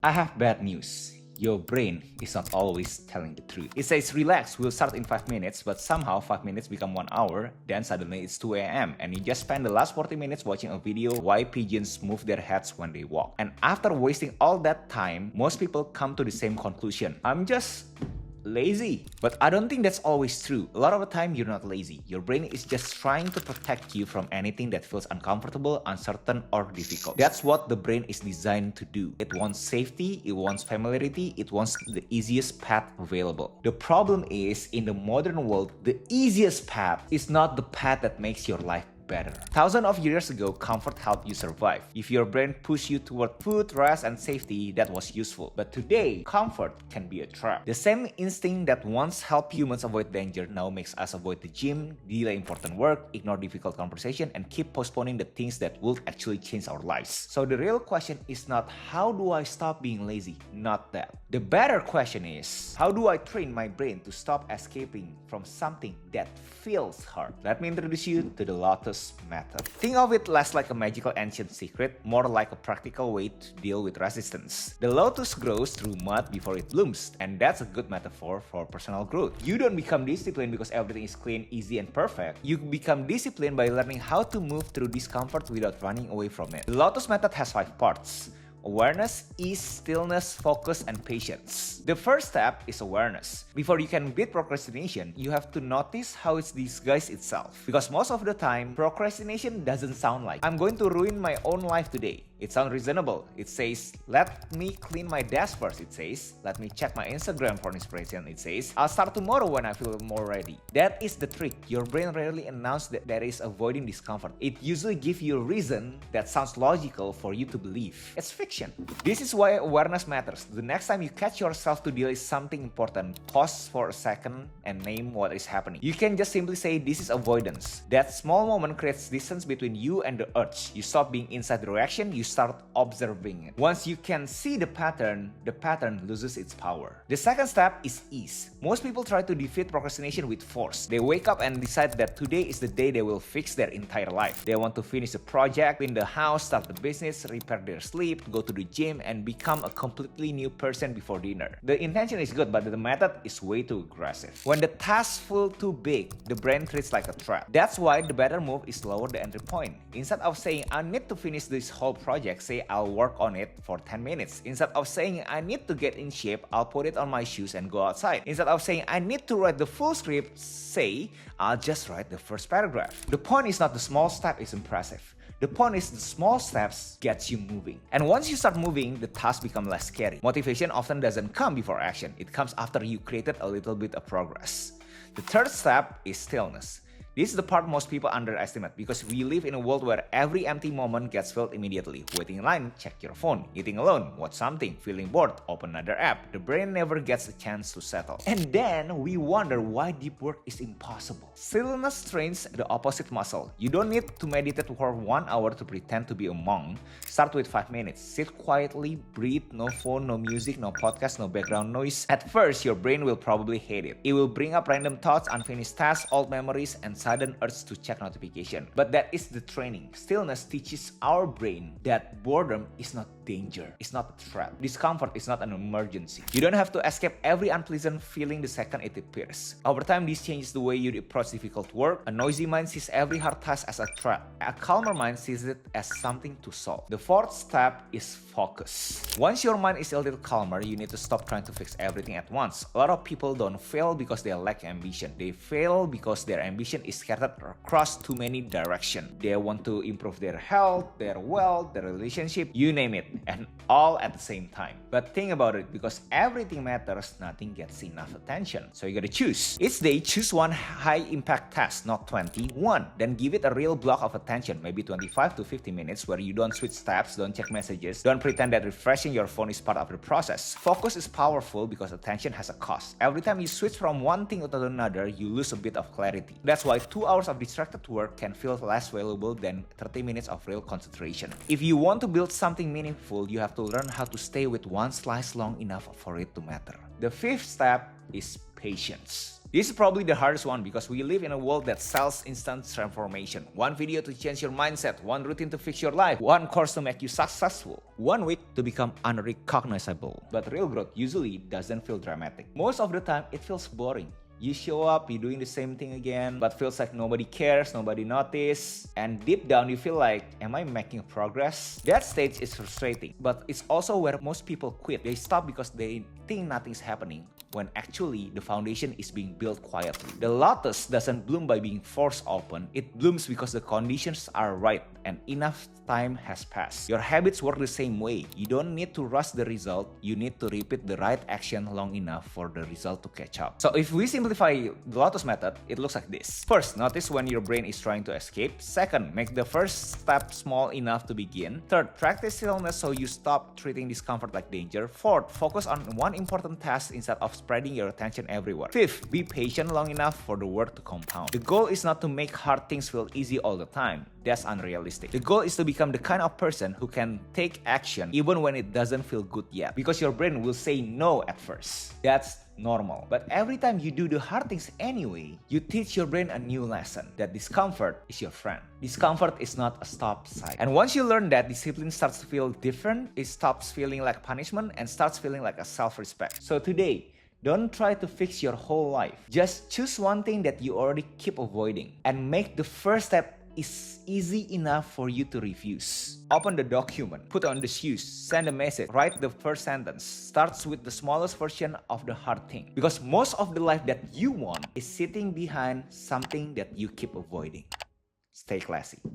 I have bad news. Your brain is not always telling the truth. It says relax, we'll start in 5 minutes, but somehow 5 minutes become 1 hour, then suddenly it's 2 a.m. and you just spend the last 40 minutes watching a video why pigeons move their heads when they walk. And after wasting all that time, most people come to the same conclusion. I'm just lazy. But I don't think that's always true. A lot of the time you're not lazy. Your brain is just trying to protect you from anything that feels uncomfortable, uncertain, or difficult. That's what the brain is designed to do. It wants safety, it wants familiarity, it wants the easiest path available. The problem is, in the modern world, the easiest path is not the path that makes your life better. Thousands of years ago, comfort helped you survive. If your brain pushed you toward food, rest, and safety, that was useful. But today, comfort can be a trap. The same instinct that once helped humans avoid danger now makes us avoid the gym, delay important work, ignore difficult conversation, and keep postponing the things that would actually change our lives. So the real question is not how do I stop being lazy? Not that. The better question is how do I train my brain to stop escaping from something that feels hard? Let me introduce you to the Lotus method. Think of it less like a magical ancient secret, more like a practical way to deal with resistance. The lotus grows through mud before it blooms, and that's a good metaphor for personal growth. You don't become disciplined because everything is clean, easy, and perfect. You become disciplined by learning how to move through discomfort without running away from it. The Lotus method has 5 parts: awareness, ease, stillness, focus, and patience. The first step is awareness. Before you can beat procrastination, you have to notice how it's disguised itself. Because most of the time, procrastination doesn't sound like, I'm going to ruin my own life today. It sounds reasonable. It says, let me clean my desk first. It says, let me check my Instagram for inspiration. It says, I'll start tomorrow when I feel more ready. That is the trick. Your brain rarely announces that there is avoiding discomfort. It usually gives you a reason that sounds logical for you to believe. It's fiction. This is why awareness matters. The next time you catch yourself to delay something important, pause for a second and name what is happening. You can just simply say this is avoidance. That small moment creates distance between you and the urge. You stop being inside the reaction, you start observing it. Once you can see the pattern loses its power. The second step is ease. Most people try to defeat procrastination with force. They wake up and decide that today is the day they will fix their entire life. They want to finish a project, clean the house, start the business, repair their sleep, go to the gym, and become a completely new person before dinner. The intention is good, but the method is way too aggressive. When the tasks feel too big, the brain treats like a trap. That's why the better move is lower the entry point. Instead of saying, I need to finish this whole project, say, I'll work on it for 10 minutes. Instead of saying, I need to get in shape, I'll put it on my shoes and go outside. Instead of saying, I need to write the full script, say, I'll just write the first paragraph. The point is not the small step is impressive. The point is the small steps gets you moving. And once you start moving, the tasks become less scary. Motivation often doesn't come before action. It comes after you created a little bit of progress. The third step is stillness. This is the part most people underestimate because we live in a world where every empty moment gets filled immediately. Waiting in line, check your phone. Eating alone, watch something. Feeling bored, open another app. The brain never gets a chance to settle. And then we wonder why deep work is impossible. Stillness trains the opposite muscle. You don't need to meditate for 1 hour to pretend to be a monk. Start with 5 minutes. Sit quietly, breathe, no phone, no music, no podcast, no background noise. At first, your brain will probably hate it. It will bring up random thoughts, unfinished tasks, old memories, and sudden urge to check notification. But that is the training. Stillness teaches our brain that boredom is not danger. It's not a threat. Discomfort is not an emergency. You don't have to escape every unpleasant feeling the second it appears. Over time, this changes the way you approach difficult work. A noisy mind sees every hard task as a threat. A calmer mind sees it as something to solve. The fourth step is focus. Once your mind is a little calmer, you need to stop trying to fix everything at once. A lot of people don't fail because they lack ambition. They fail because their ambition is scattered across too many directions. They want to improve their health, their wealth, their relationship, you name it, and all at the same time. But think about it, because everything matters, nothing gets enough attention. So you gotta choose. Each day, choose one high impact task, not 21. Then give it a real block of attention, maybe 25 to 50 minutes, where you don't switch tabs, don't check messages, don't pretend that refreshing your phone is part of the process. Focus is powerful because attention has a cost. Every time you switch from one thing to another, you lose a bit of clarity. That's why why 2 hours of distracted work can feel less valuable than 30 minutes of real concentration. If you want to build something meaningful, you have to learn how to stay with one slice long enough for it to matter. The fifth step is patience. This is probably the hardest one because we live in a world that sells instant transformation. One video to change your mindset, one routine to fix your life, one course to make you successful, one week to become unrecognizable. But real growth usually doesn't feel dramatic. Most of the time, it feels boring. You show up, you're doing the same thing again, but feels like nobody cares, nobody notices, and deep down you feel like, am I making progress? That stage is frustrating, but it's also where most people quit. They stop because they think nothing's happening, when actually the foundation is being built quietly. The lotus doesn't bloom by being forced open, it blooms because the conditions are right and enough time has passed. Your habits work the same way. You don't need to rush the result, you need to repeat the right action long enough for the result to catch up. So if we simplify the Lotus method, it looks like this. First, notice when your brain is trying to escape. Second, make the first step small enough to begin. Third, practice stillness so you stop treating discomfort like danger. Fourth, focus on one important task instead of spreading your attention everywhere. Fifth, be patient long enough for the work to compound. The goal is not to make hard things feel easy all the time. That's unrealistic. The goal is to become the kind of person who can take action even when it doesn't feel good yet. Because your brain will say no at first. That's normal. But every time you do the hard things anyway, you teach your brain a new lesson, that discomfort is your friend. Discomfort is not a stop sign. And once you learn that, discipline starts to feel different, it stops feeling like punishment and starts feeling like a self-respect. So today, don't try to fix your whole life. Just choose one thing that you already keep avoiding and make the first step is easy enough for you to refuse. Open the document, put on the shoes, send a message, write the first sentence. Starts with the smallest version of the hard thing. Because most of the life that you want is sitting behind something that you keep avoiding. Stay classy.